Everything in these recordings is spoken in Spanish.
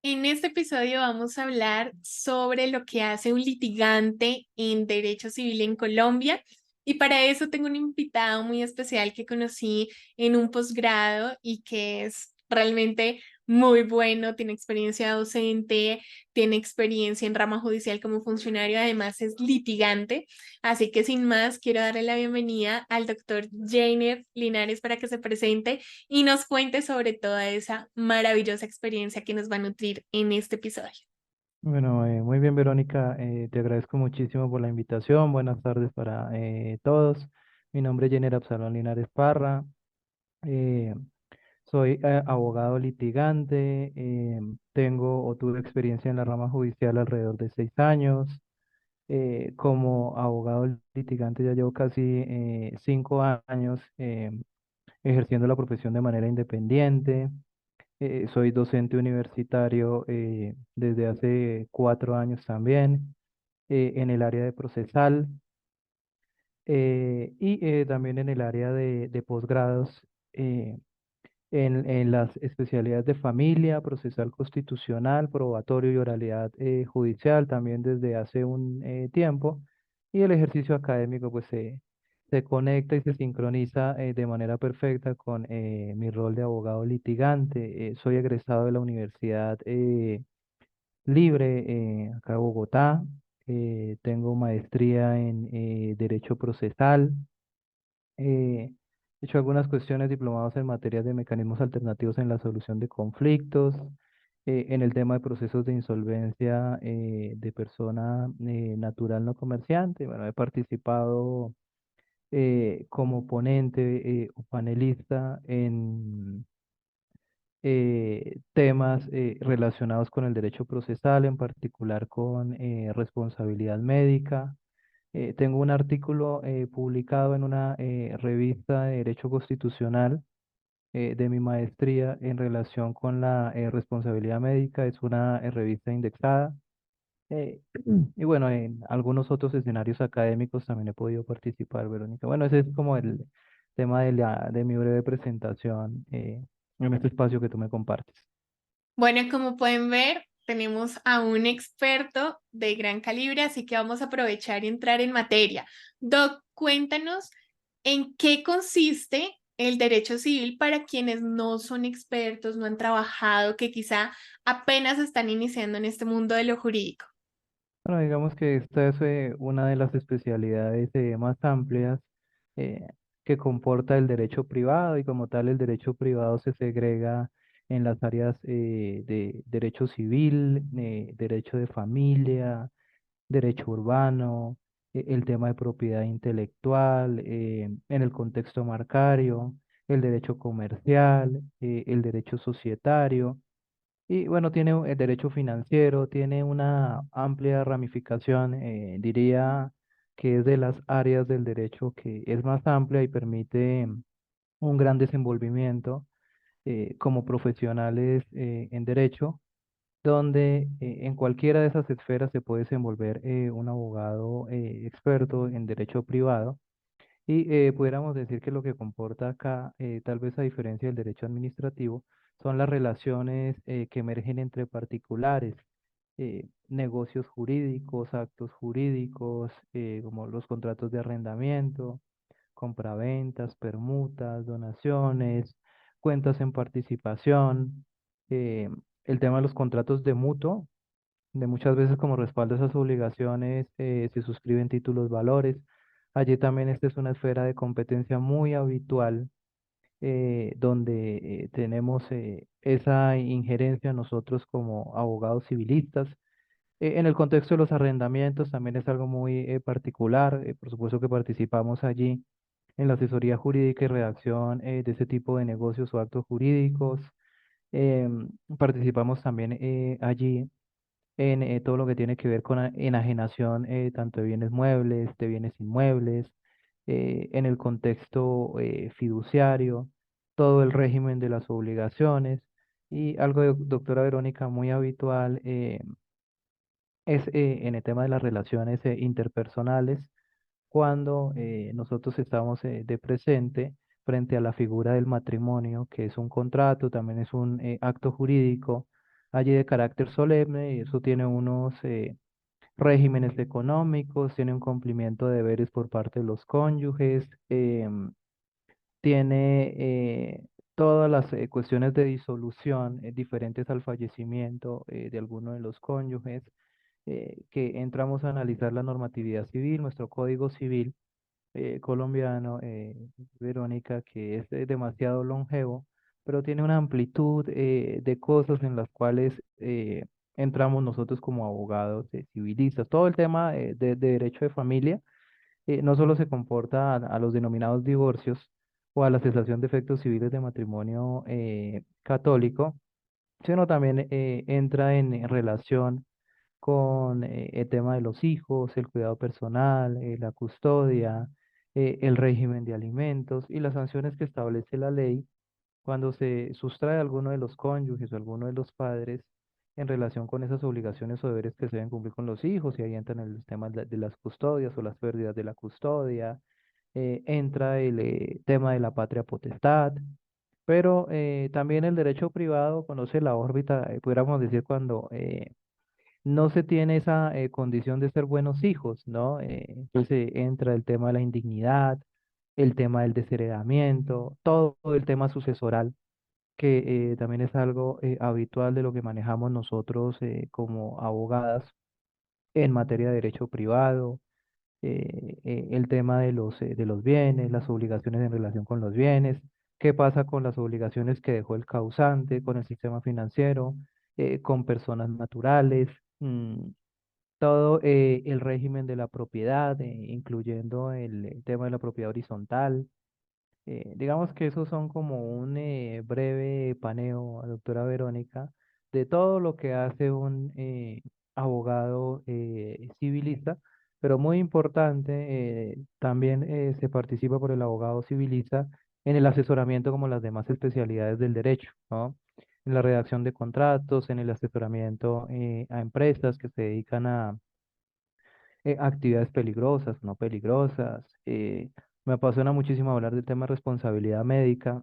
En este episodio vamos a hablar sobre lo que hace un litigante en derecho civil en Colombia y para eso tengo un invitado muy especial que conocí en un posgrado y que es realmente muy bueno, tiene experiencia docente, tiene experiencia en rama judicial como funcionario, además es litigante. Así que sin más, quiero darle la bienvenida al doctor Jainer Linares para que se presente y nos cuente sobre toda esa maravillosa experiencia que nos va a nutrir en este episodio. Bueno, muy bien, Verónica. Te agradezco muchísimo por la invitación. Buenas tardes para todos. Mi nombre es Jenner Absalón Linares Parra. eh, Soy abogado litigante. Tengo o tuve experiencia en la rama judicial alrededor de 6 años. Como abogado litigante ya llevo casi 5 años ejerciendo la profesión de manera independiente. Soy docente universitario desde hace 4 años también en el área de procesal y también en el área de posgrados eh, en las especialidades de familia, procesal constitucional, probatorio y oralidad judicial también desde hace un tiempo. Y el ejercicio académico pues se conecta y se sincroniza de manera perfecta con mi rol de abogado litigante. Soy egresado de la Universidad Libre acá de Bogotá. Tengo maestría en Derecho Procesal. He hecho algunas cuestiones diplomados en materias de mecanismos alternativos en la solución de conflictos, en el tema de procesos de insolvencia de persona natural no comerciante. Bueno, he participado como ponente o panelista en temas relacionados con el derecho procesal, en particular con responsabilidad médica. Tengo un artículo publicado en una revista de Derecho Constitucional de mi maestría en relación con la responsabilidad médica. Es una revista indexada. eh, y bueno, en algunos otros escenarios académicos también he podido participar, Verónica. Bueno, ese es como el tema de mi breve presentación en este espacio que tú me compartes. Bueno, como pueden ver, tenemos a un experto de gran calibre, así que vamos a aprovechar y entrar en materia. Doc, cuéntanos en qué consiste el derecho civil para quienes no son expertos, no han trabajado, que quizá apenas están iniciando en este mundo de lo jurídico. Bueno, digamos que esta es una de las especialidades más amplias eh, que comporta el derecho privado, y como tal el derecho privado se segrega en las áreas de derecho civil, derecho de familia, derecho urbano, el tema de propiedad intelectual, en el contexto marcario, el derecho comercial, el derecho societario. Y bueno, tiene el derecho financiero, tiene una amplia ramificación, diría que es de las áreas del derecho que es más amplia y permite un gran desenvolvimiento como profesionales en derecho, donde en cualquiera de esas esferas se puede desenvolver un abogado experto en derecho privado. Y pudiéramos decir que lo que comporta acá, tal vez a diferencia del derecho administrativo, son las relaciones que emergen entre particulares, negocios jurídicos, actos jurídicos, como los contratos de arrendamiento, compraventas, permutas, donaciones, cuentas en participación, eh, el tema de los contratos de mutuo, de muchas veces como respaldo a esas obligaciones se suscriben títulos valores. Allí también esta es una esfera de competencia muy habitual donde tenemos esa injerencia nosotros como abogados civilistas. En el contexto de los arrendamientos también es algo muy particular. Por supuesto que participamos allí en la asesoría jurídica y redacción de ese tipo de negocios o actos jurídicos. Participamos también allí en todo lo que tiene que ver con enajenación tanto de bienes muebles, de bienes inmuebles, en el contexto fiduciario, todo el régimen de las obligaciones. Y algo, doctora Verónica, muy habitual es en el tema de las relaciones interpersonales, cuando nosotros estamos de presente frente a la figura del matrimonio, que es un contrato, también es un acto jurídico, allí de carácter solemne, y eso tiene unos regímenes económicos, tiene un cumplimiento de deberes por parte de los cónyuges, tiene todas las cuestiones de disolución diferentes al fallecimiento de alguno de los cónyuges, que entramos a analizar la normatividad civil, nuestro código civil colombiano, Verónica, que es demasiado longevo, pero tiene una amplitud de cosas en las cuales entramos nosotros como abogados civilistas. Todo el tema de derecho de familia no solo se comporta a los denominados divorcios o a la cesación de efectos civiles de matrimonio católico, sino también entra en relación con el tema de los hijos, el cuidado personal, la custodia, el régimen de alimentos y las sanciones que establece la ley cuando se sustrae a alguno de los cónyuges o alguno de los padres en relación con esas obligaciones o deberes que se deben cumplir con los hijos, y ahí entran en los temas de las custodias o las pérdidas de la custodia, entra el tema de la patria potestad, pero también el derecho privado conoce la órbita, pudiéramos decir, cuando no se tiene esa condición de ser buenos hijos, ¿no? Entonces entra el tema de la indignidad, el tema del desheredamiento, todo el tema sucesoral, que también es algo habitual de lo que manejamos nosotros como abogadas en materia de derecho privado, el tema de los bienes, las obligaciones en relación con los bienes, qué pasa con las obligaciones que dejó el causante, con el sistema financiero, con personas naturales. Todo el régimen de la propiedad, incluyendo el tema de la propiedad horizontal. Digamos que esos son como un breve paneo, doctora Verónica, de todo lo que hace un abogado civilista, pero muy importante, también se participa por el abogado civilista en el asesoramiento como las demás especialidades del derecho, ¿no? En la redacción de contratos, en el asesoramiento a empresas que se dedican a actividades peligrosas, no peligrosas. Me apasiona muchísimo hablar del tema de responsabilidad médica,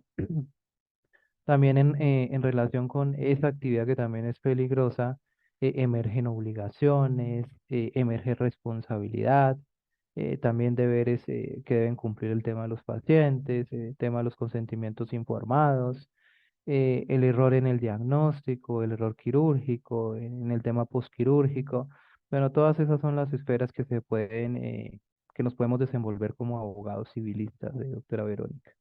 también en relación con esa actividad que también es peligrosa, emergen obligaciones, emerge responsabilidad, también deberes que deben cumplir el tema de los pacientes, el tema de los consentimientos informados, el error en el diagnóstico, el error quirúrgico, en el tema postquirúrgico. Bueno, todas esas son las esferas que se pueden, que nos podemos desenvolver como abogados civilistas, doctora Verónica.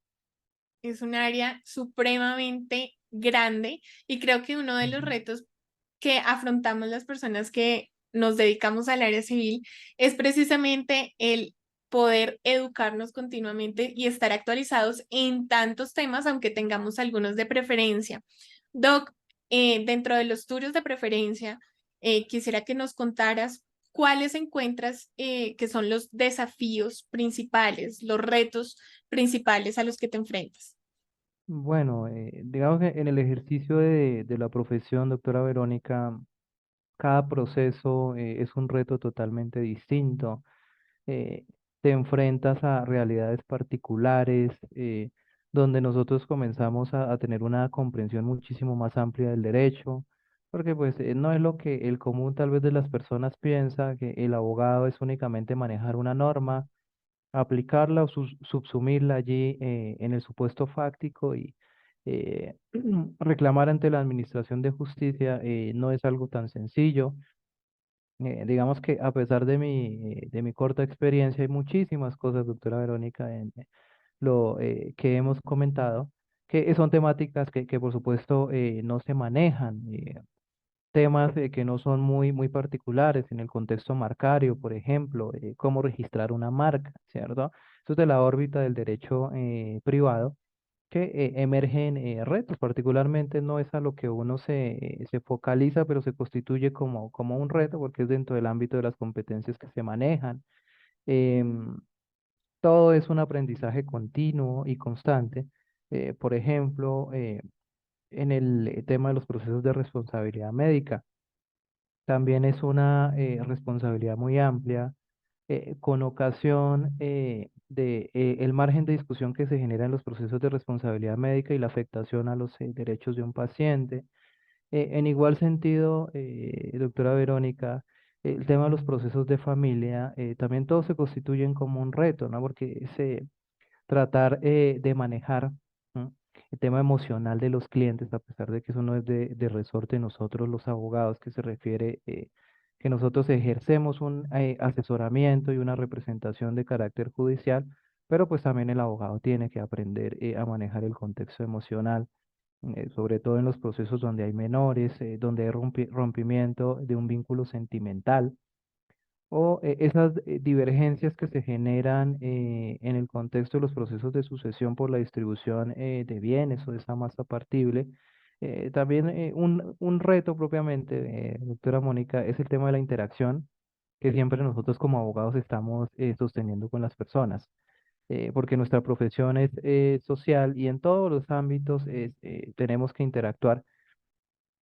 Es un área supremamente grande y creo que uno de los Ujú. retos que afrontamos las personas que nos dedicamos al área civil es precisamente el poder educarnos continuamente y estar actualizados en tantos temas, aunque tengamos algunos de preferencia. Doc, dentro de los tuyos de preferencia, quisiera que nos contaras cuáles encuentras que son los desafíos principales, los retos principales a los que te enfrentas. Bueno, digamos que en el ejercicio de la profesión, doctora Verónica, cada proceso es un reto totalmente distinto. eh, Te enfrentas a realidades particulares, donde nosotros comenzamos a tener una comprensión muchísimo más amplia del derecho, porque pues no es lo que el común tal vez de las personas piensa, que el abogado es únicamente manejar una norma, aplicarla o subsumirla allí en el supuesto fáctico y eh, reclamar ante la Administración de Justicia no es algo tan sencillo. Digamos que a pesar de mi corta experiencia, hay muchísimas cosas, doctora Verónica, en lo que hemos comentado, que son temáticas que por supuesto no se manejan, temas que no son muy particulares en el contexto marcario, por ejemplo, cómo registrar una marca, ¿cierto? Eso es de la órbita del derecho privado que emergen retos, particularmente no es a lo que uno se focaliza, pero se constituye como un reto porque es dentro del ámbito de las competencias que se manejan. Em, Todo es un aprendizaje continuo y constante. Por ejemplo, en el tema de los procesos de responsabilidad médica, también es una responsabilidad muy amplia con ocasión de el margen de discusión que se genera en los procesos de responsabilidad médica y la afectación a los derechos de un paciente. En igual sentido, doctora Verónica, el tema de los procesos de familia, también todos se constituyen como un reto, ¿no? Porque tratar de manejar, ¿no?, el tema emocional de los clientes, a pesar de que eso no es de resorte de nosotros los abogados, que se refiere que nosotros ejercemos un asesoramiento y una representación de carácter judicial, pero pues también el abogado tiene que aprender a manejar el contexto emocional, sobre todo en los procesos donde hay menores, donde hay rompimiento de un vínculo sentimental o esas divergencias que se generan en el contexto de los procesos de sucesión por la distribución de bienes o de esa masa partible. También un reto propiamente, doctora Mónica, es el tema de la interacción que siempre nosotros como abogados estamos sosteniendo con las personas, porque nuestra profesión es social y en todos los ámbitos tenemos que interactuar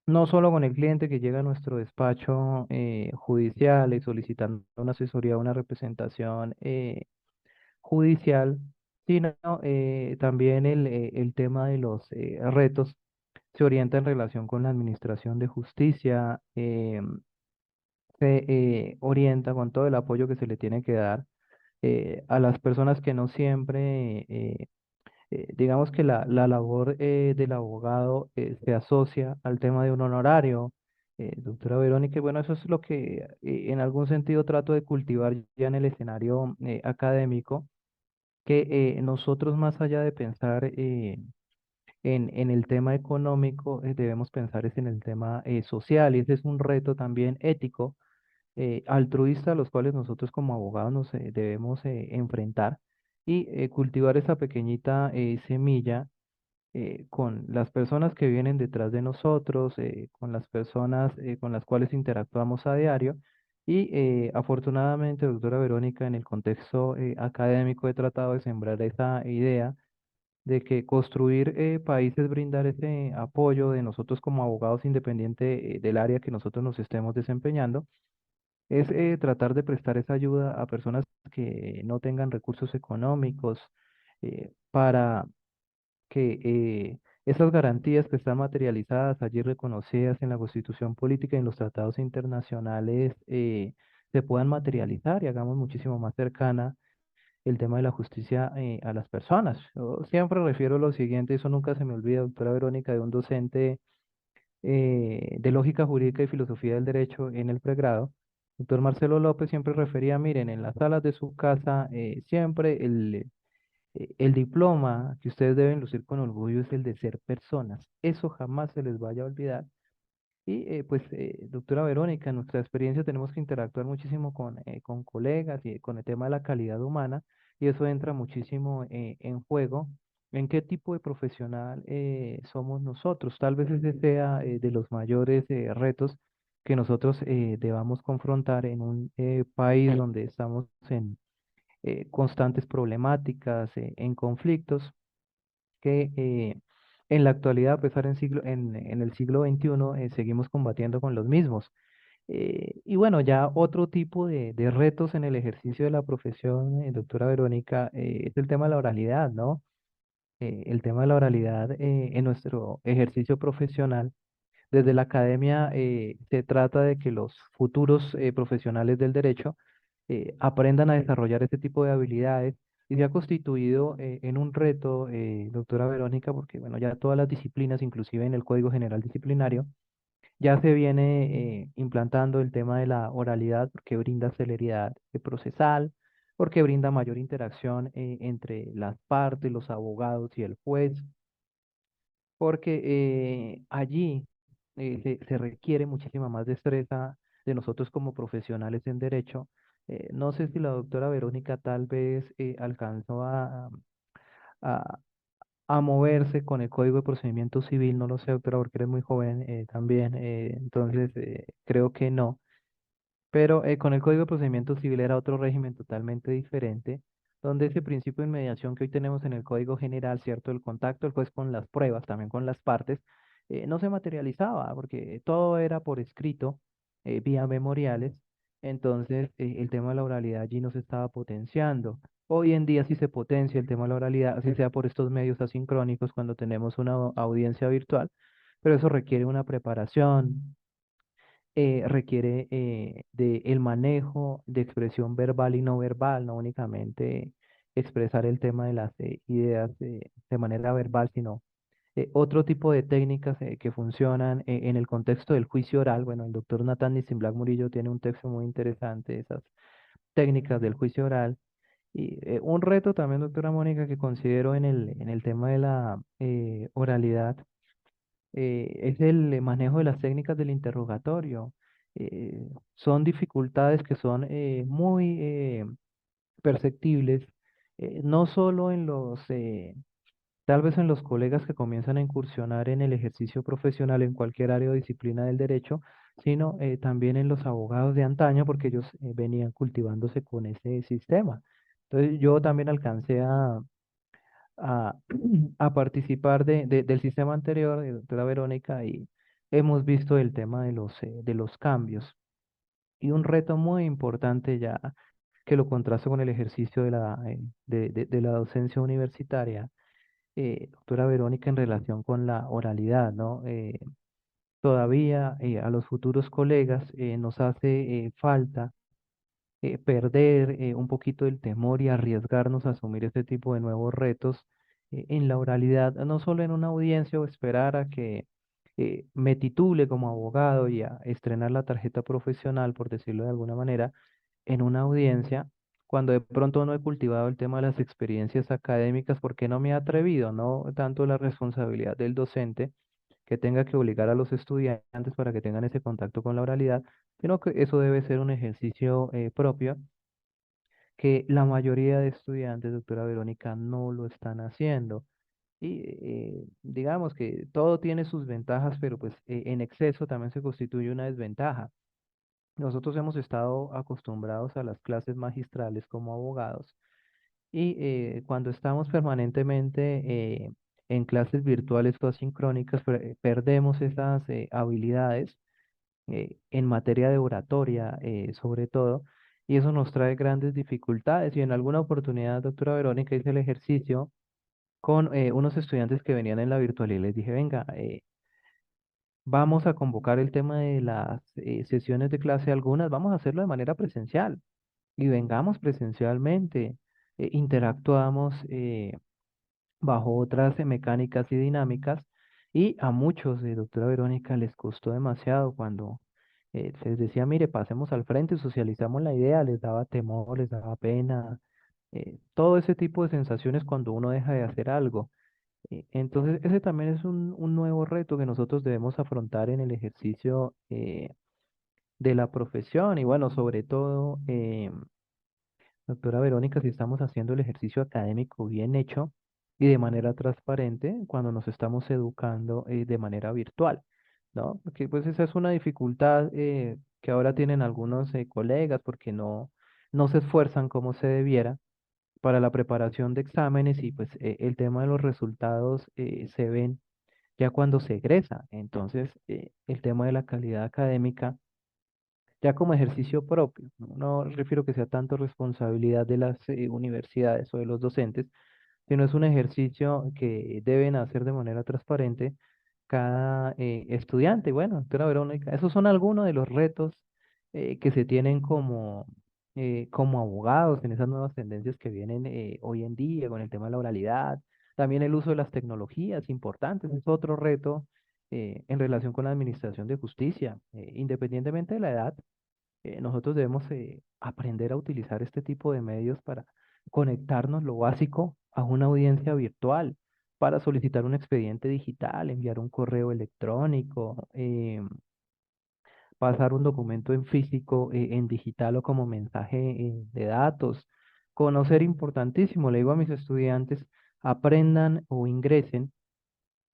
no solo con el cliente que llega a nuestro despacho judicial y solicitando una asesoría, una representación judicial, sino también el tema de los retos se orienta en relación con la administración de justicia, se orienta con todo el apoyo que se le tiene que dar a las personas que no siempre digamos que la labor del abogado se asocia al tema de un honorario. Doctora Verónica, y bueno, eso es lo que en algún sentido trato de cultivar ya en el escenario académico, que nosotros más allá de pensar en el tema económico, debemos pensar es en el tema social, y ese es un reto también ético, altruista, a los cuales nosotros como abogados nos debemos enfrentar y cultivar esa pequeñita semilla con las personas que vienen detrás de nosotros, con las personas con las cuales interactuamos a diario. Y afortunadamente, doctora Verónica, en el contexto académico he tratado de sembrar esa idea de que construir países, brindar ese apoyo de nosotros como abogados independiente del área que nosotros nos estemos desempeñando, es tratar de prestar esa ayuda a personas que no tengan recursos económicos para que esas garantías que están materializadas allí reconocidas en la Constitución Política y en los tratados internacionales se puedan materializar y hagamos muchísimo más cercana el tema de la justicia a las personas. Yo siempre refiero lo siguiente, eso nunca se me olvida, doctora Verónica, de un docente de lógica jurídica y filosofía del derecho en el pregrado. Doctor Marcelo López siempre refería, miren, en las salas de su casa siempre el diploma que ustedes deben lucir con orgullo es el de ser personas. Eso jamás se les vaya a olvidar. Y pues, doctora Verónica, en nuestra experiencia tenemos que interactuar muchísimo con colegas y con el tema de la calidad humana, y eso entra muchísimo en juego. ¿En qué tipo de profesional somos nosotros? Tal vez ese sea de los mayores retos que nosotros debamos confrontar en un país donde estamos en constantes problemáticas, en conflictos que en la actualidad, a pesar en el siglo XXI, seguimos combatiendo con los mismos. Y bueno, ya otro tipo de retos en el ejercicio de la profesión, doctora Verónica, es el tema de la oralidad, ¿no? El tema de la oralidad en nuestro ejercicio profesional. Desde la academia se trata de que los futuros profesionales del derecho aprendan a desarrollar este tipo de habilidades y se ha constituido en un reto, doctora Verónica, porque bueno, ya todas las disciplinas, inclusive en el Código General Disciplinario, ya se viene implantando el tema de la oralidad porque brinda celeridad procesal, porque brinda mayor interacción entre las partes, los abogados y el juez, porque allí se requiere muchísima más destreza de nosotros como profesionales en derecho. No sé si la doctora Verónica tal vez alcanzó a, a moverse con el Código de Procedimiento Civil, no lo sé, doctora, porque eres muy joven también, entonces creo que no. Pero con el Código de Procedimiento Civil era otro régimen totalmente diferente, donde ese principio de inmediación que hoy tenemos en el Código General, ¿cierto? El contacto del juez con las pruebas, también con las partes, no se materializaba, porque todo era por escrito, vía memoriales, entonces el tema de la oralidad allí no se estaba potenciando. Hoy en día sí se potencia el tema de la oralidad, así sea por estos medios asincrónicos cuando tenemos una audiencia virtual, pero eso requiere una preparación, requiere de el manejo de expresión verbal y no verbal, no únicamente expresar el tema de las ideas de manera verbal, sino otro tipo de técnicas que funcionan en el contexto del juicio oral. Bueno, el doctor Nathan Black Murillo tiene un texto muy interesante, esas técnicas del juicio oral. Y un reto también, doctora Mónica, que considero en el tema de la oralidad, es el manejo de las técnicas del interrogatorio. Son dificultades que son muy perceptibles, no solo en tal vez en los colegas que comienzan a incursionar en el ejercicio profesional en cualquier área o disciplina del derecho, sino también en los abogados de antaño, porque ellos venían cultivándose con ese sistema. Entonces yo también alcancé a, a participar del sistema anterior, de doctora Verónica, y hemos visto el tema de los cambios. Y un reto muy importante ya que lo contrasto con el ejercicio de la docencia universitaria, doctora Verónica, en relación con la oralidad, ¿no? Todavía a los futuros colegas nos hace falta perder un poquito el temor y arriesgarnos a asumir este tipo de nuevos retos en la oralidad, no solo en una audiencia o esperar a que me titule como abogado y a estrenar la tarjeta profesional, por decirlo de alguna manera, en una audiencia, cuando de pronto no he cultivado el tema de las experiencias académicas porque no me he atrevido, no tanto la responsabilidad del docente que tenga que obligar a los estudiantes para que tengan ese contacto con la oralidad, sino que eso debe ser un ejercicio propio que la mayoría de estudiantes, doctora Verónica, no lo están haciendo. Y digamos que todo tiene sus ventajas, pero pues en exceso también se constituye una desventaja. Nosotros hemos estado acostumbrados a las clases magistrales como abogados y cuando estamos permanentemente en clases virtuales o asincrónicas, perdemos esas habilidades en materia de oratoria, sobre todo, y eso nos trae grandes dificultades. Y en alguna oportunidad, doctora Verónica, hice el ejercicio con unos estudiantes que venían en la virtualidad y les dije, venga, vamos a convocar el tema de las sesiones de clase, algunas, vamos a hacerlo de manera presencial y vengamos presencialmente, interactuamos bajo otras mecánicas y dinámicas y a muchos, doctora Verónica, les costó demasiado cuando se les decía, mire, pasemos al frente, socializamos la idea, les daba temor, les daba pena, todo ese tipo de sensaciones cuando uno deja de hacer algo. Entonces, ese también es un nuevo reto que nosotros debemos afrontar en el ejercicio de la profesión y bueno, sobre todo, doctora Verónica, si estamos haciendo el ejercicio académico bien hecho y de manera transparente cuando nos estamos educando de manera virtual, ¿no? Porque pues esa es una dificultad que ahora tienen algunos colegas porque no se esfuerzan como se debiera para la preparación de exámenes y pues el tema de los resultados se ven ya cuando se egresa. Entonces, el tema de la calidad académica, ya como ejercicio propio, no refiero que sea tanto responsabilidad de las universidades o de los docentes, sino es un ejercicio que deben hacer de manera transparente cada estudiante. Bueno, doctora Verónica, esos son algunos de los retos que se tienen como abogados en esas nuevas tendencias que vienen hoy en día con el tema de la oralidad. También el uso de las tecnologías importantes es otro reto en relación con la administración de justicia. Independientemente de la edad, nosotros debemos aprender a utilizar este tipo de medios para conectarnos lo básico a una audiencia virtual, para solicitar un expediente digital, enviar un correo electrónico, pasar un documento en físico, en digital o como mensaje de datos. Conocer importantísimo, le digo a mis estudiantes, aprendan o ingresen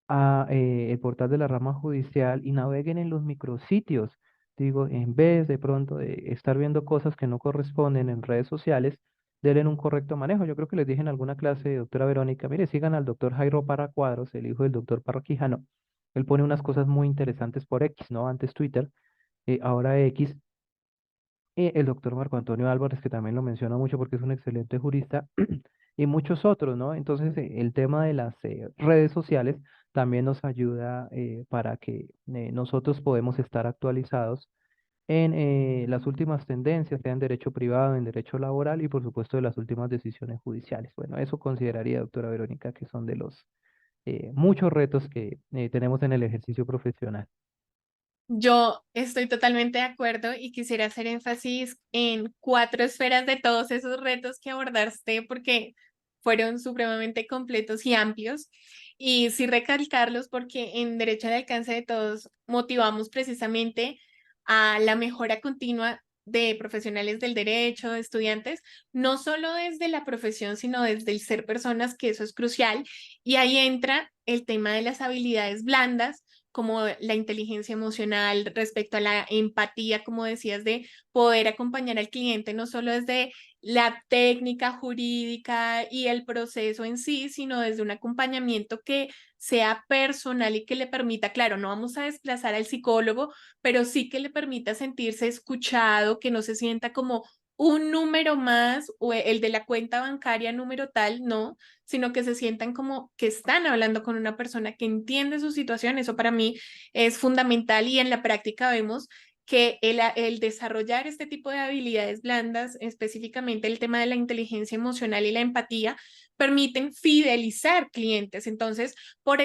a el portal de la rama judicial y naveguen en los micrositios. Digo, en vez de pronto de estar viendo cosas que no corresponden en redes sociales, denle un correcto manejo. Yo creo que les dije en alguna clase, doctora Verónica, mire, sigan al doctor Jairo Parra Cuadros, el hijo del doctor Parra Quijano. Él pone unas cosas muy interesantes por X, ¿no? Antes Twitter, ahora X. El doctor Marco Antonio Álvarez, que también lo menciona mucho porque es un excelente jurista, y muchos otros, ¿no? Entonces, el tema de las redes sociales también nos ayuda para que nosotros podemos estar actualizados en las últimas tendencias, sea en derecho privado, en derecho laboral y por supuesto de las últimas decisiones judiciales. Bueno, eso consideraría, doctora Verónica, que son de los muchos retos que tenemos en el ejercicio profesional. Yo estoy totalmente de acuerdo y quisiera hacer énfasis en cuatro esferas de todos esos retos que abordaste porque fueron supremamente completos y amplios. Y sí recalcarlos porque en Derecho al Alcance de Todos motivamos precisamente a la mejora continua de profesionales del derecho, de estudiantes, no solo desde la profesión, sino desde el ser personas, que eso es crucial. Y ahí entra el tema de las habilidades blandas como la inteligencia emocional, respecto a la empatía, como decías, de poder acompañar al cliente, no solo desde la técnica jurídica y el proceso en sí, sino desde un acompañamiento que sea personal y que le permita, claro, no vamos a desplazar al psicólogo, pero sí que le permita sentirse escuchado, que no se sienta como un número más o el de la cuenta bancaria número tal, no, sino que se sientan como que están hablando con una persona que entiende su situación. Eso para mí es fundamental y en la práctica vemos que el desarrollar este tipo de habilidades blandas, específicamente el tema de la inteligencia emocional y la empatía, permiten fidelizar clientes. Entonces,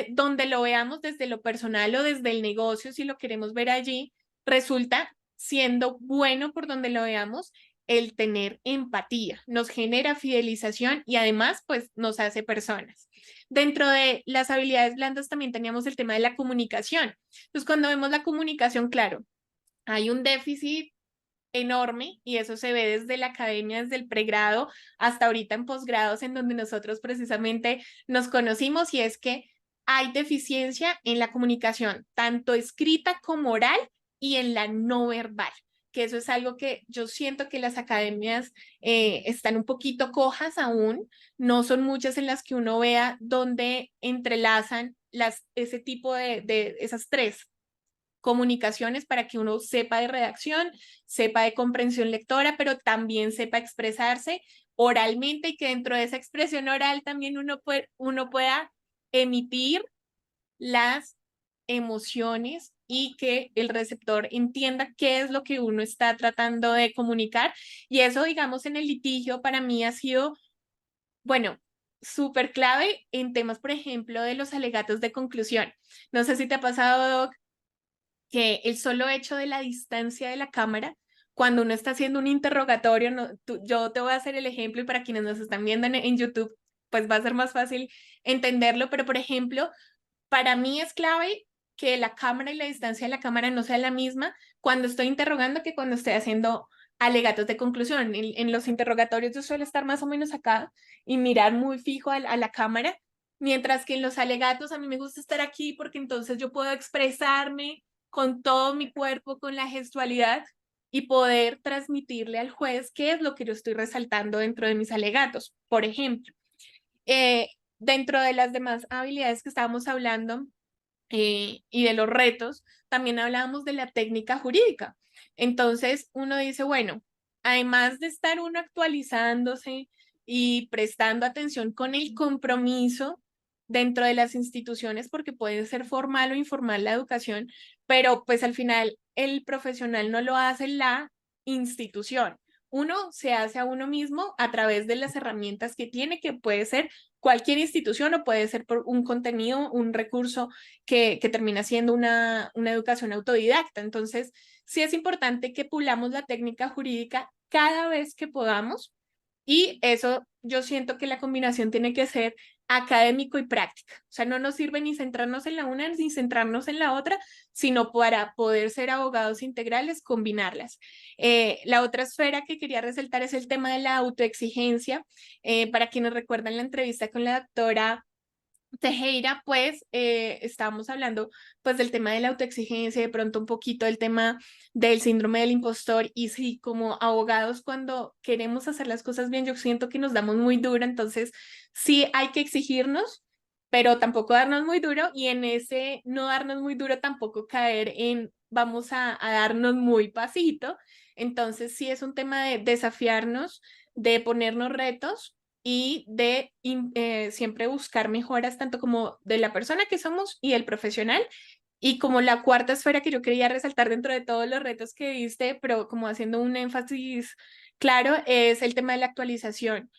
donde lo veamos desde lo personal o desde el negocio, si lo queremos ver allí, resulta siendo bueno por donde lo veamos el tener empatía, nos genera fidelización y además pues nos hace personas. Dentro de las habilidades blandas también teníamos el tema de la comunicación. Entonces cuando vemos la comunicación, claro, hay un déficit enorme y eso se ve desde la academia, desde el pregrado hasta ahorita en posgrados en donde nosotros precisamente nos conocimos y es que hay deficiencia en la comunicación, tanto escrita como oral y en la no verbal, que eso es algo que yo siento que las academias están un poquito cojas aún, no son muchas en las que uno vea donde entrelazan ese tipo de esas tres comunicaciones para que uno sepa de redacción, sepa de comprensión lectora, pero también sepa expresarse oralmente y que dentro de esa expresión oral también uno pueda emitir las emociones y que el receptor entienda qué es lo que uno está tratando de comunicar. Y eso, digamos, en el litigio para mí ha sido, bueno, súper clave en temas, por ejemplo, de los alegatos de conclusión. No sé si te ha pasado, que el solo hecho de la distancia de la cámara, cuando uno está haciendo un interrogatorio, yo te voy a hacer el ejemplo y para quienes nos están viendo en YouTube, pues va a ser más fácil entenderlo, pero por ejemplo, para mí es clave que la cámara y la distancia de la cámara no sea la misma cuando estoy interrogando que cuando estoy haciendo alegatos de conclusión. En los interrogatorios yo suelo estar más o menos acá y mirar muy fijo a la cámara, mientras que en los alegatos a mí me gusta estar aquí porque entonces yo puedo expresarme con todo mi cuerpo, con la gestualidad y poder transmitirle al juez qué es lo que yo estoy resaltando dentro de mis alegatos. Por ejemplo, eh, dentro de las demás habilidades que estábamos hablando, y de los retos, también hablábamos de la técnica jurídica. Entonces uno dice, bueno, además de estar uno actualizándose y prestando atención con el compromiso dentro de las instituciones, porque puede ser formal o informal la educación, pero pues al final el profesional no lo hace la institución. Uno se hace a uno mismo a través de las herramientas que tiene, que puede ser cualquier institución o puede ser por un contenido, un recurso que termina siendo una educación autodidacta. Entonces, sí es importante que pulamos la técnica jurídica cada vez que podamos y eso yo siento que la combinación tiene que ser académico y práctica. O sea, no nos sirve ni centrarnos en la una ni centrarnos en la otra, sino para poder ser abogados integrales, combinarlas. La otra esfera que quería resaltar es el tema de la autoexigencia. Para quienes recuerdan la entrevista con la doctora Tejera, pues estábamos hablando pues del tema de la autoexigencia, de pronto un poquito del tema del síndrome del impostor y sí, como abogados cuando queremos hacer las cosas bien, yo siento que nos damos muy duro, entonces sí hay que exigirnos, pero tampoco darnos muy duro y en ese no darnos muy duro tampoco caer en vamos a darnos muy pasito, entonces sí es un tema de desafiarnos, de ponernos retos y de siempre buscar mejoras tanto como de la persona que somos y el profesional. Y como la cuarta esfera que yo quería resaltar dentro de todos los retos que diste, pero como haciendo un énfasis claro, es el tema de la actualización.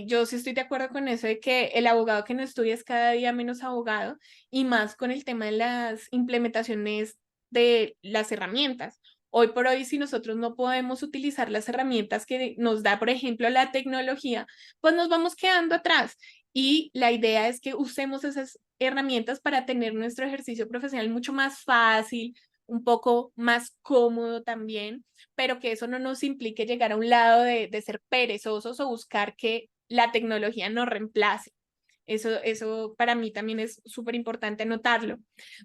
Yo sí estoy de acuerdo con eso de que el abogado que no estudia es cada día menos abogado y más con el tema de las implementaciones de las herramientas. Hoy por hoy, si nosotros no podemos utilizar las herramientas que nos da, por ejemplo, la tecnología, pues nos vamos quedando atrás. Y la idea es que usemos esas herramientas para tener nuestro ejercicio profesional mucho más fácil, un poco más cómodo también, pero que eso no nos implique llegar a un lado de ser perezosos o buscar que la tecnología nos reemplace. Eso para mí también es súper importante anotarlo.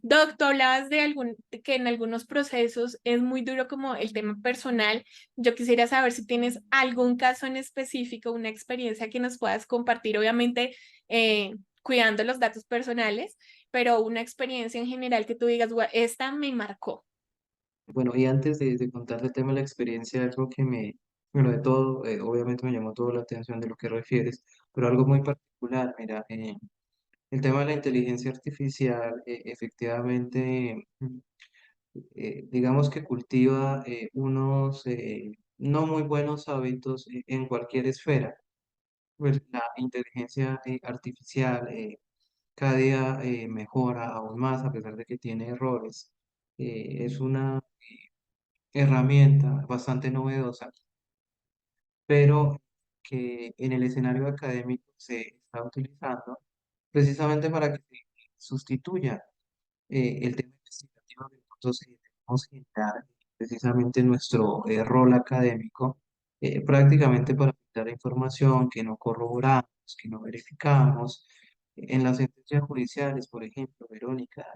Doctor, hablabas de que en algunos procesos es muy duro como el tema personal. Yo quisiera saber si tienes algún caso en específico, una experiencia que nos puedas compartir, obviamente cuidando los datos personales, pero una experiencia en general que tú digas, "Gua- esta me marcó". Bueno, y antes de contarte el tema de la experiencia, algo que bueno, de todo, obviamente me llamó toda la atención de lo que refieres, pero algo muy particular, mira, el tema de la inteligencia artificial, efectivamente, digamos que cultiva unos no muy buenos hábitos en cualquier esfera. Pues la inteligencia artificial cada día mejora aún más a pesar de que tiene errores. Es una herramienta bastante novedosa, pero que en el escenario académico se está utilizando precisamente para que se sustituya el tema investigativo que nosotros debemos generar precisamente nuestro rol académico, prácticamente para dar información que no corroboramos, que no verificamos. En las sentencias judiciales, por ejemplo, Verónica,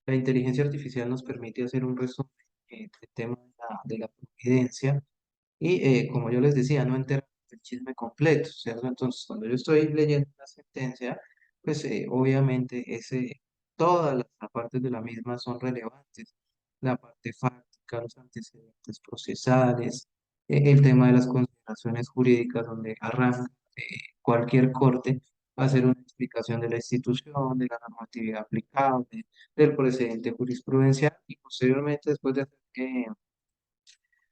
la inteligencia artificial nos permite hacer un resumen del tema de la providencia y, como yo les decía, no enterar el chisme completo, ¿cierto? Entonces, cuando yo estoy leyendo una sentencia, pues obviamente todas las partes de la misma son relevantes. La parte fáctica, los antecedentes procesales, el tema de las consideraciones jurídicas, donde arranca cualquier corte a hacer una explicación de la institución, de la normatividad aplicable, del precedente jurisprudencial y posteriormente, después de hacer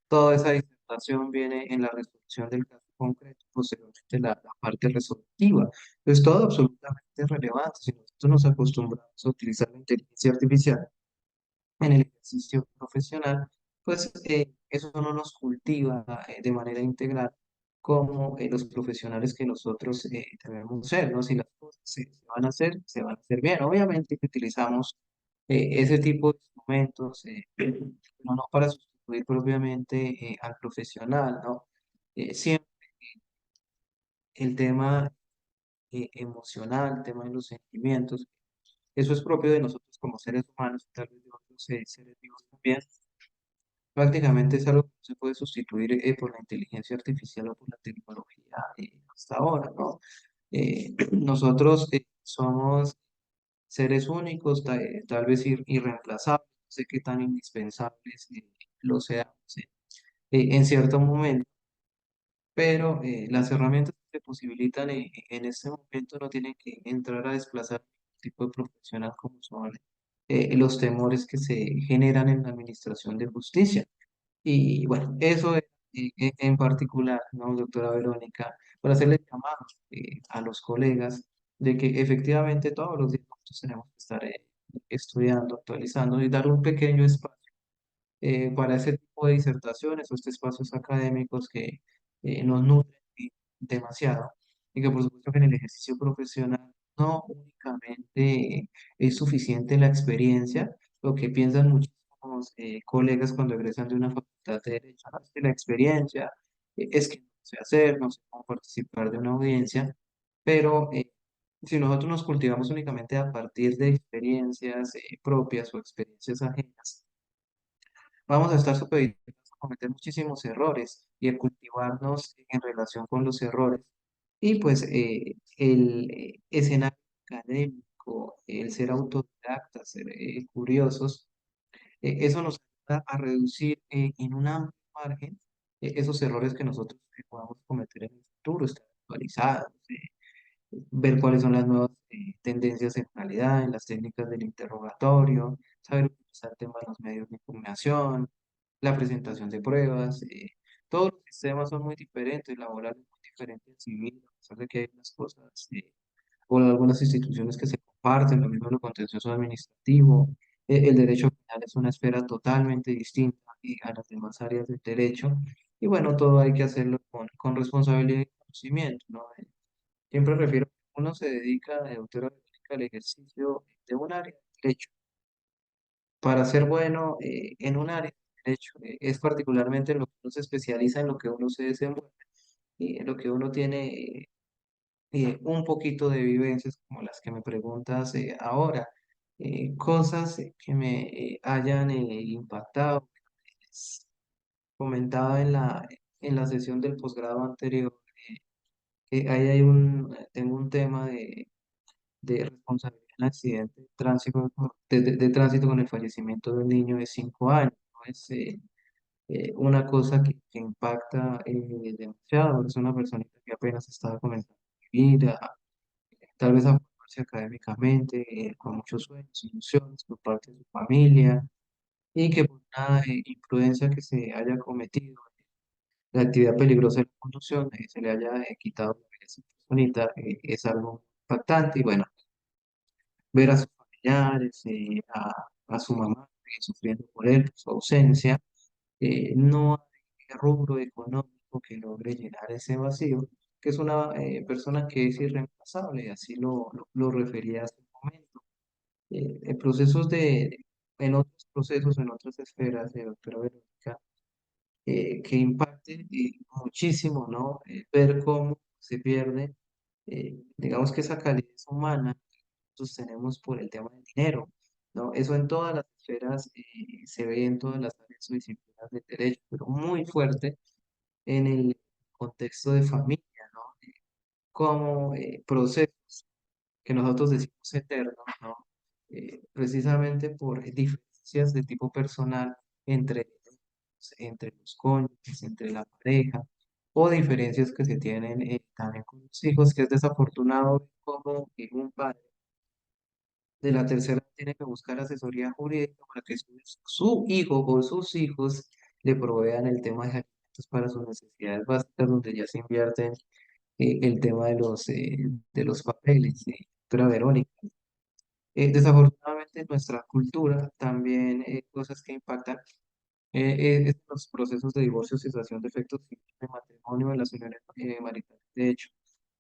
toda esa disertación viene en la resolución del caso concreto, posteriormente la parte resolutiva. Es todo absolutamente relevante. Si nosotros nos acostumbramos a utilizar la inteligencia artificial en el ejercicio profesional, pues eso no nos cultiva de manera integral como los profesionales que nosotros debemos ser, ¿no? Si las cosas se van a hacer, se van a hacer bien. Obviamente que utilizamos ese tipo de instrumentos, no para sustituir propiamente al profesional, ¿no? Siempre el tema emocional, el tema de los sentimientos, eso es propio de nosotros como seres humanos, tal vez de otros seres vivos también. Prácticamente es algo que no se puede sustituir por la inteligencia artificial o por la tecnología hasta ahora, ¿no? Nosotros somos seres únicos, tal vez irreemplazables, no sé qué tan indispensables lo seamos en cierto momento, pero las herramientas que se posibilitan en este momento no tienen que entrar a desplazar ningún tipo de profesional como son los temores que se generan en la administración de justicia. Y bueno, eso es, en particular, ¿no, doctora Verónica? Para hacerle llamado a los colegas de que efectivamente todos los días nosotros tenemos que estar estudiando, actualizando y dar un pequeño espacio para ese tipo de disertaciones o estos espacios académicos que nos nutren demasiado y que por supuesto que en el ejercicio profesional no únicamente es suficiente la experiencia, lo que piensan muchísimos colegas cuando egresan de una facultad de Derecho, ¿no? Es que la experiencia es que no sé hacer, no sé cómo participar de una audiencia, pero si nosotros nos cultivamos únicamente a partir de experiencias propias o experiencias ajenas, vamos a estar supeditados a cometer muchísimos errores y a cultivarnos en relación con los errores. Y pues el escenario académico, el ser autodidactas, ser curiosos, eso nos ayuda a reducir en un amplio margen esos errores que nosotros podamos cometer en el futuro. actualizados, ver cuáles son las nuevas tendencias en realidad, en las técnicas del interrogatorio, saber utilizar temas de los medios de impugnación, la presentación de pruebas. Todos los sistemas son muy diferentes, laborales muy diferentes, civil, a pesar de que hay unas cosas o algunas instituciones que se comparten, lo mismo en lo contencioso administrativo. El derecho penal es una esfera totalmente distinta a las demás áreas del derecho. Y bueno, todo hay que hacerlo con responsabilidad y conocimiento, ¿no? Siempre refiero que uno se dedica, doctora, al ejercicio de un área de derecho. Para ser bueno en un área de derecho, es particularmente en lo que uno se especializa, en lo que uno se desenvuelve y en lo que uno tiene un poquito de vivencias como las que me preguntas ahora, cosas que me hayan impactado, pues, comentaba en la sesión del posgrado anterior, que ahí tengo un tema de responsabilidad en accidente de tránsito, de tránsito con el fallecimiento de un niño de 5 años, ¿no? Es una cosa que impacta demasiado, es una personita que apenas estaba comenzando a vivir, tal vez a formarse académicamente, con muchos sueños, ilusiones por parte de su familia, y que por una imprudencia que se haya cometido, la actividad peligrosa de la conducción, se le haya quitado la vida a esa personita, es algo impactante, y bueno, ver a sus familiares, a su mamá sufriendo por él, por su ausencia, no hay rubro económico que logre llenar ese vacío, que es una persona que es irreemplazable, así lo refería hace un momento. En procesos en otros procesos, en otras esferas, doctora Verónica, que impacte muchísimo, ¿no? Ver cómo se pierde, digamos que esa calidez humana que nosotros tenemos por el tema del dinero, ¿no? Eso en todas las esferas se ve en todas las áreas o disciplinas del derecho, pero muy fuerte en el contexto de familia, ¿no? Como procesos que nosotros decimos eternos, ¿no? Precisamente por diferencias de tipo personal entre los cónyuges, entre la pareja, o diferencias que se tienen también con los hijos, que es desafortunado ver cómo un padre de la tercera tiene que buscar asesoría jurídica para que su hijo o sus hijos le provean el tema de alimentos para sus necesidades básicas, donde ya se invierten el tema de los papeles, doctora Verónica. Desafortunadamente en nuestra cultura también cosas que impactan es los procesos de divorcio, cesación de efectos de matrimonio, en las uniones maritales, de hecho,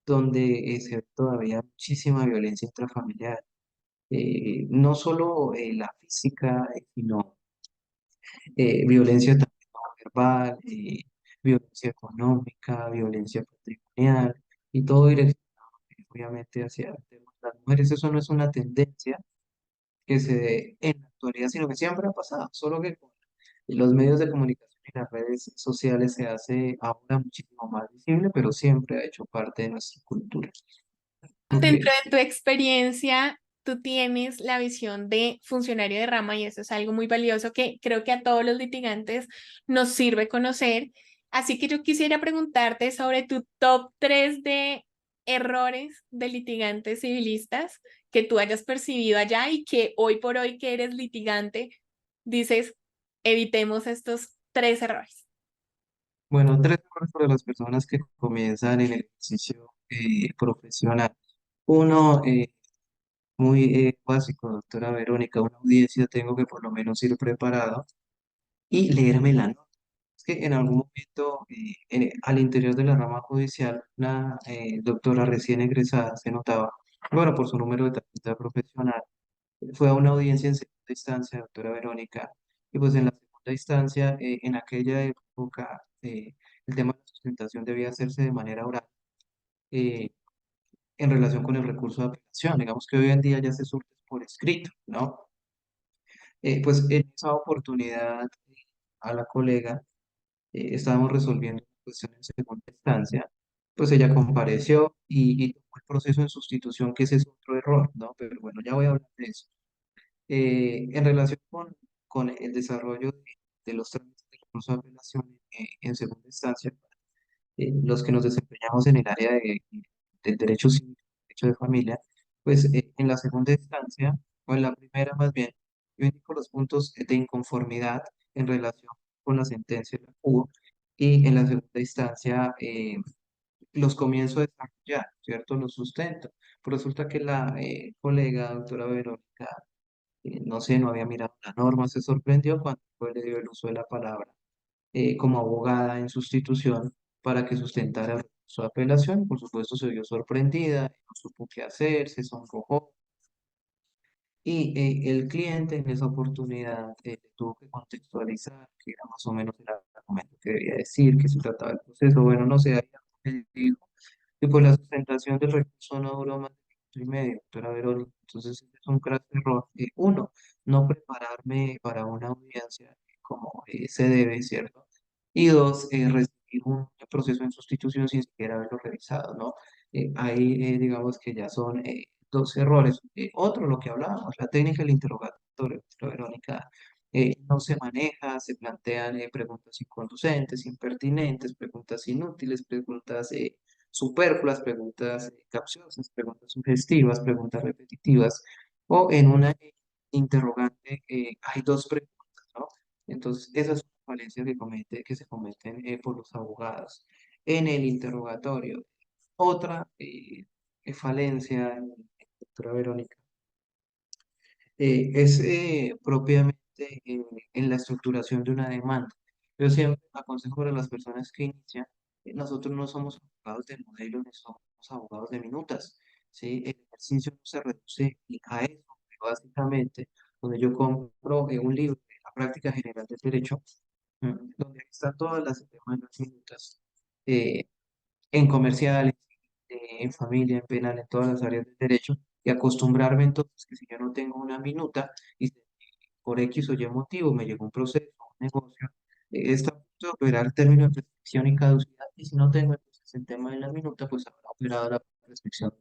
donde se ve todavía muchísima violencia intrafamiliar, no solo la física, sino violencia también no verbal, violencia económica, violencia patrimonial, y todo direccionado obviamente hacia las mujeres. Eso no es una tendencia que se dé en la actualidad, sino que siempre ha pasado, solo que con los medios de comunicación y las redes sociales se hace ahora muchísimo más visible, pero siempre ha hecho parte de nuestra cultura. Ok. Dentro de tu experiencia, tú tienes la visión de funcionario de rama y eso es algo muy valioso que creo que a todos los litigantes nos sirve conocer. Así que yo quisiera preguntarte sobre tu top 3 de errores de litigantes civilistas que tú hayas percibido allá y que hoy por hoy que eres litigante dices, evitemos estos 3 errores. Bueno, tres errores para las personas que comienzan en el ejercicio profesional. Uno, muy básico, doctora Verónica, una audiencia tengo que por lo menos ir preparado y leerme la nota. Es que en algún momento, al interior de la rama judicial, la doctora recién egresada se notaba, bueno, por su número de tarjeta profesional, fue a una audiencia en segunda instancia, doctora Verónica, y pues en la segunda instancia, en aquella época, el tema de la sustentación debía hacerse de manera oral eh, en relación con el recurso de apelación. Digamos que hoy en día ya se surte por escrito, ¿no? Pues en esa oportunidad a la colega estábamos resolviendo la cuestión en segunda instancia, pues ella compareció y tomó el proceso en sustitución, que ese es otro error, ¿no? Pero bueno, ya voy a hablar de eso. En relación con el desarrollo de los trámites de recurso de apelación en segunda instancia, los que nos desempeñamos en el área del derecho civil, derecho de familia, pues en la segunda instancia, o en la primera más bien, yo indico los puntos de inconformidad en relación con la sentencia de la CUO, y en la segunda instancia los comienzo a desarrollar, ¿cierto? Los sustento. Pues resulta que la colega, doctora Verónica, no sé, no había mirado la norma, se sorprendió cuando fue, le dio el uso de la palabra como abogada en sustitución para que sustentara su apelación. Por supuesto, se vio sorprendida, no supo qué hacer, se sonrojó. Y el cliente en esa oportunidad le tuvo que contextualizar que era más o menos el argumento que debía decir, que se trataba del proceso. Bueno, no sé, ahí me dijo. Y pues la sustentación del recurso no duró más de minuto y medio, doctora Verónica. Entonces, ese es un gran error. Uno, no prepararme para una audiencia como se debe, ¿cierto? Y dos, recibir un proceso en sustitución sin siquiera haberlo revisado, ¿no? Ahí, digamos que ya son dos errores. Otro, lo que hablábamos, la técnica del interrogatorio, doctora Verónica, no se maneja, se plantean preguntas inconducentes, impertinentes, preguntas inútiles, preguntas superfluas, preguntas capciosas, preguntas sugestivas, preguntas repetitivas, o en una interrogante hay dos preguntas, ¿no? Entonces, esas son las falencias que se cometen por los abogados en el interrogatorio. Otra falencia, doctora Verónica, es propiamente en la estructuración de una demanda. Yo siempre aconsejo para las personas que inician, nosotros no somos abogados de modelo ni somos abogados de minutas, ¿sí? El ejercicio no se reduce a eso, básicamente, donde yo compro un libro de la práctica general del derecho, donde ahí está todas las temas de las minutas, eh, en comercial, en familia, en penal, en todas las áreas del derecho, y acostumbrarme entonces que si yo no tengo una minuta y por X o Y motivo me llegó un proceso, un negocio, está a punto de operar el término de prescripción y caducidad, y si no tengo entonces el tema de la minuta, pues habrá operado la prescripción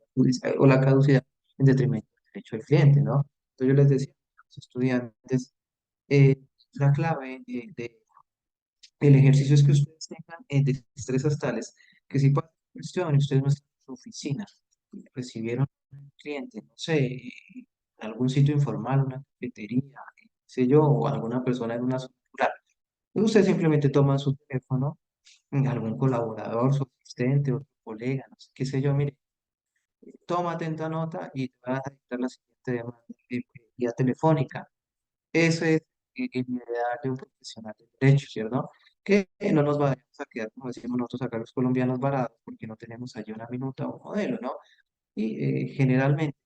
o la caducidad en detrimento del derecho del cliente, ¿no? Entonces yo les decía a los estudiantes, eh, la clave el ejercicio es que ustedes tengan destrezas tales que si pasa una cuestión y ustedes no están en su oficina, y recibieron un cliente, no sé, en algún sitio informal, una cafetería, qué sé yo, o alguna persona en una zona rural, y usted simplemente toma su teléfono, algún colaborador, su asistente, otro colega, no sé, qué sé yo, mire, toma atenta nota y te va a dictar la siguiente demanda vía telefónica. Ese es el ideal de un profesional de derecho, ¿cierto? Que no nos vayamos a quedar, como decimos nosotros acá los colombianos, varados porque no tenemos allí una minuta o un modelo, ¿no? Y generalmente,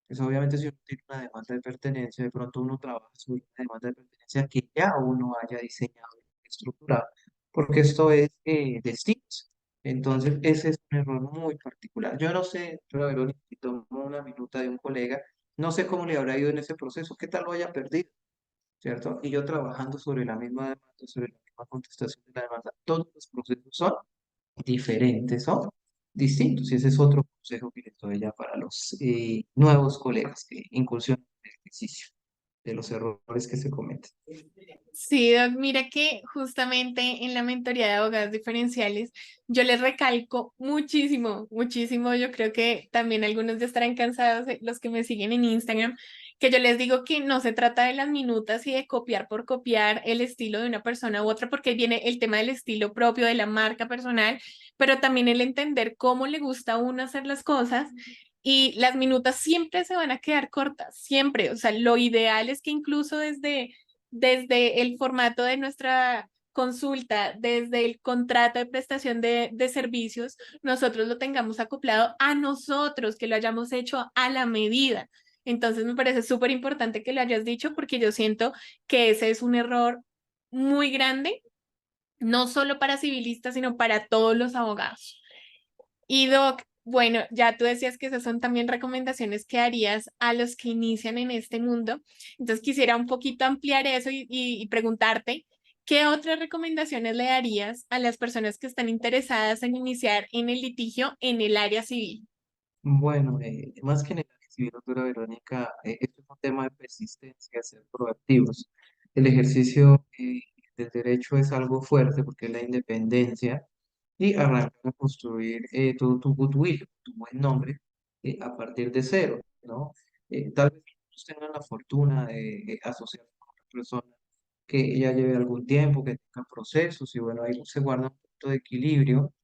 pues obviamente si uno tiene una demanda de pertenencia, de pronto uno trabaja sobre una demanda de pertenencia que ya uno haya diseñado y estructurado, porque esto es destinos. Entonces, ese es un error muy particular. Yo no sé, pero Verónica, si tomó una minuta de un colega, no sé cómo le habrá ido en ese proceso, qué tal lo haya perdido, ¿cierto? Y yo trabajando sobre la misma demanda, sobre la misma contestación de la demanda, todos los procesos son diferentes, son distintos. Y ese es otro consejo que les doy ya para los nuevos colegas que incursionan en el ejercicio, de los errores que se cometen. Sí, Doc, mira que justamente en la mentoría de abogados diferenciales yo les recalco muchísimo, muchísimo, yo creo que también algunos ya estarán cansados, los que me siguen en Instagram, que yo les digo que no se trata de las minutas y de copiar por copiar el estilo de una persona u otra, porque ahí viene el tema del estilo propio, de la marca personal, pero también el entender cómo le gusta a uno hacer las cosas. Y las minutas siempre se van a quedar cortas, siempre. O sea, lo ideal es que incluso desde el formato de nuestra consulta, desde el contrato de prestación de servicios, nosotros lo tengamos acoplado a nosotros, que lo hayamos hecho a la medida. Entonces me parece súper importante que lo hayas dicho porque yo siento que ese es un error muy grande, no solo para civilistas, sino para todos los abogados. Y Doc, bueno, ya tú decías que esas son también recomendaciones que harías a los que inician en este mundo. Entonces quisiera un poquito ampliar eso y preguntarte, ¿qué otras recomendaciones le darías a las personas que están interesadas en iniciar en el litigio en el área civil? Bueno, más que en el área civil, doctora Verónica, esto es un tema de persistencia, ser proactivos. El ejercicio del derecho es algo fuerte porque es la independencia y arrancar a construir tu goodwill, tu buen nombre, a partir de cero, ¿no? Tal vez ellos tengan la fortuna de asociarse con una persona que ya lleve algún tiempo, que tenga procesos, y bueno, ahí se guarda un punto de equilibrio,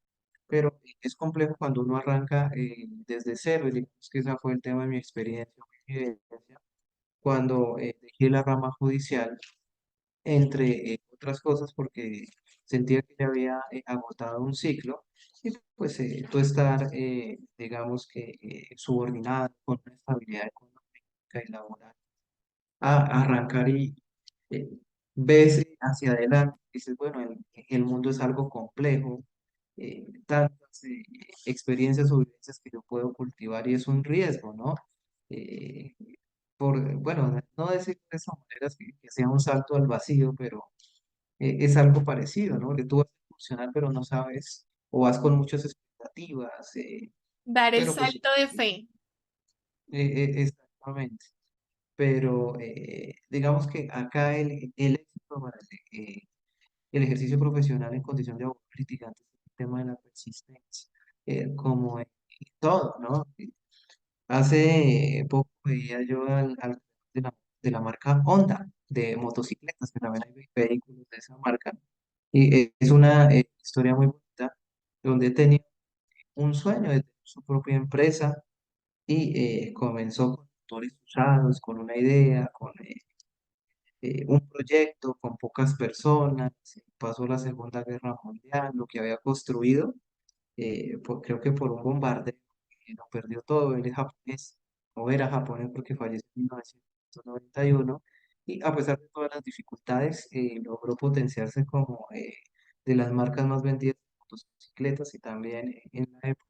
pero es complejo cuando uno arranca desde cero, y digamos que ese fue el tema de mi experiencia, mi vivencia, cuando dejé la rama judicial, entre otras cosas, porque sentía que ya había agotado un ciclo, y pues tú estar, digamos que subordinado con una estabilidad económica y laboral, a arrancar y eh, ves hacia adelante, dices, bueno, el mundo es algo complejo, tantas experiencias o vivencias que yo puedo cultivar y es un riesgo, ¿no? Eh, bueno, no decir de esa manera que sea un salto al vacío, pero es algo parecido, ¿no? Que tú vas a funcionar, pero no sabes, o vas con muchas expectativas, Dar el pero pues salto de fe. exactamente. Pero digamos que acá el éxito para el ejercicio profesional en condición de abogado litigante es el tema de la persistencia, como en todo, ¿no? Hace poco veía yo de la marca Honda, de motocicletas, que también hay vehículos de esa marca, y es una historia muy bonita, donde tenía un sueño de tener su propia empresa y comenzó con motores usados, con una idea, con un proyecto, con pocas personas, pasó la Segunda Guerra Mundial, lo que había construido, creo que por un bombardeo, lo perdió todo, él es japonés, o era japonés porque falleció en 1991, y a pesar de todas las dificultades, logró potenciarse como de las marcas más vendidas de motocicletas, y también en la época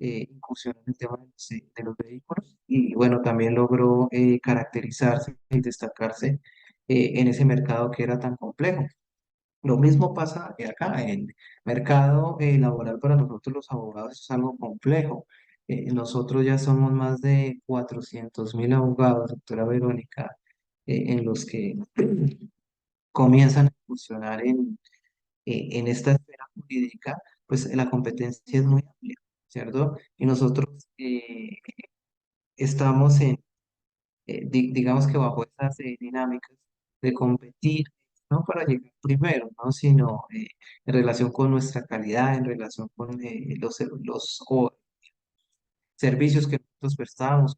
incursionó en el tema de los vehículos, y bueno, también logró caracterizarse y destacarse en ese mercado que era tan complejo. Lo mismo pasa acá, el mercado laboral para nosotros los abogados es algo complejo. Nosotros ya somos más de 400.000 abogados, doctora Verónica, en los que comienzan a funcionar en esta esfera jurídica, pues la competencia es muy amplia, ¿cierto? Y nosotros estamos digamos que bajo estas dinámicas de competir, no para llegar primero, ¿no? Sino en relación con nuestra calidad, en relación con los servicios que nosotros prestamos,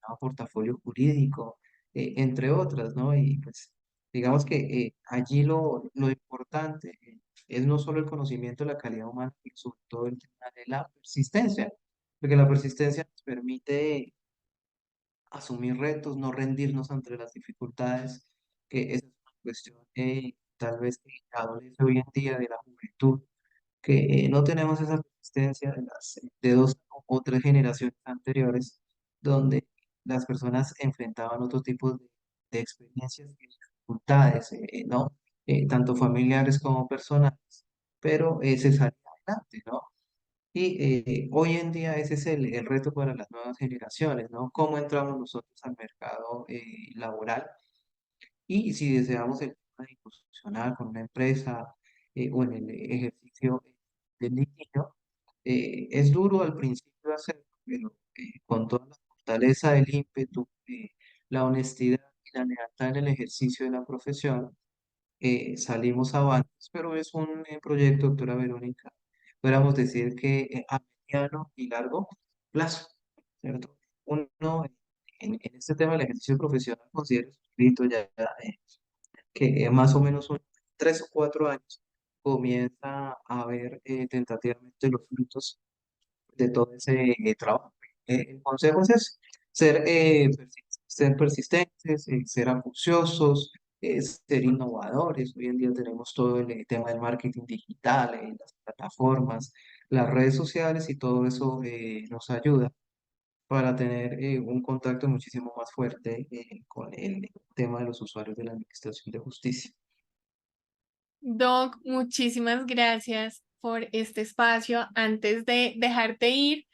el portafolio jurídico, entre otras, ¿no? Y pues digamos que allí lo importante es no solo el conocimiento de la calidad humana, sino sobre todo el tema de la persistencia, porque la persistencia nos permite asumir retos, no rendirnos ante las dificultades, que esa es una cuestión tal vez que adolece hoy en día de la juventud, que no tenemos esa resistencia de dos o tres generaciones anteriores, donde las personas enfrentaban otro tipo de experiencias y dificultades, ¿no? Tanto familiares como personales, pero se salía adelante, ¿no? Y hoy en día ese es el reto para las nuevas generaciones, ¿no? ¿Cómo entramos nosotros al mercado laboral? Y si deseamos el tema de incursionar con una empresa o en el ejercicio del litigio, es duro al principio hacerlo, pero con toda la fortaleza, el ímpetu, la honestidad y la lealtad en el ejercicio de la profesión, salimos avantes, pero es un proyecto, doctora Verónica, podríamos decir que a mediano y largo plazo, ¿cierto? Uno en este tema del ejercicio profesional considera suscrito ya que más o menos unos 3 o 4 años comienza a ver tentativamente los frutos de todo ese trabajo. El consejo es eso, ser persistentes, ser acuciosos, ser innovadores. Hoy en día tenemos todo el tema del marketing digital, las plataformas, las redes sociales, y todo eso nos ayuda para tener un contacto muchísimo más fuerte con el tema de los usuarios de la Administración de Justicia. Doc, muchísimas gracias por este espacio. Antes de dejarte ir,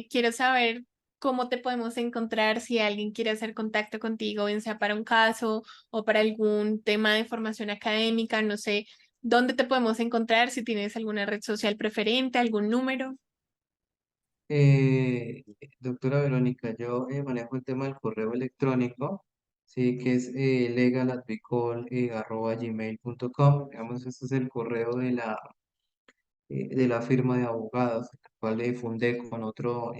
quiero saber cómo te podemos encontrar si alguien quiere hacer contacto contigo, bien sea para un caso o para algún tema de formación académica. No sé, ¿Dónde te podemos encontrar? Si tienes alguna red social preferente, algún número. Eh, Doctora Verónica, yo manejo el tema del correo electrónico, sí, que es legaladvicol@gmail.com. Digamos, este es el correo de la firma de abogados, la cual fundé con otro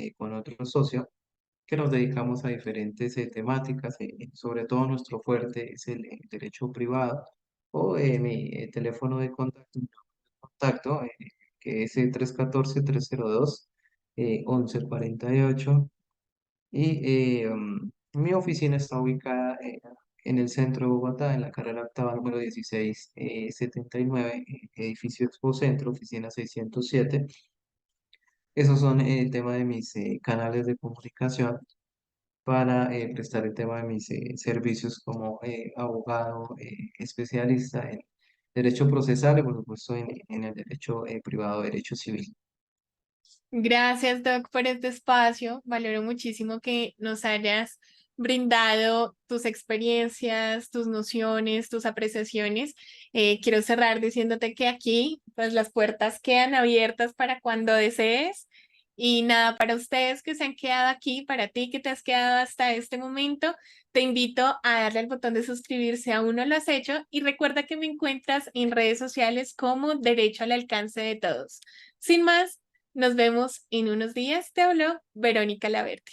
socio, que nos dedicamos a diferentes temáticas, sobre todo nuestro fuerte es el derecho privado, o mi teléfono de contacto, que es 314-302. 1148 mi oficina está ubicada en el centro de Bogotá, en la carrera octava número 1679, edificio Expo Centro, oficina 607. Esos son el tema de mis canales de comunicación para prestar el tema de mis servicios como abogado especialista en derecho procesal y por supuesto en el derecho privado, derecho civil. Gracias, Doc, por este espacio. Valoro muchísimo que nos hayas brindado tus experiencias, tus nociones, tus apreciaciones. Quiero cerrar diciéndote que aquí, pues las puertas quedan abiertas para cuando desees. Y nada, para ustedes que se han quedado aquí, para ti que te has quedado hasta este momento, te invito a darle al botón de suscribirse, aún no lo has hecho, y recuerda que me encuentras en redes sociales como Derecho al Alcance de Todos. Sin más, nos vemos en unos días. Te habló Verónica Laverde.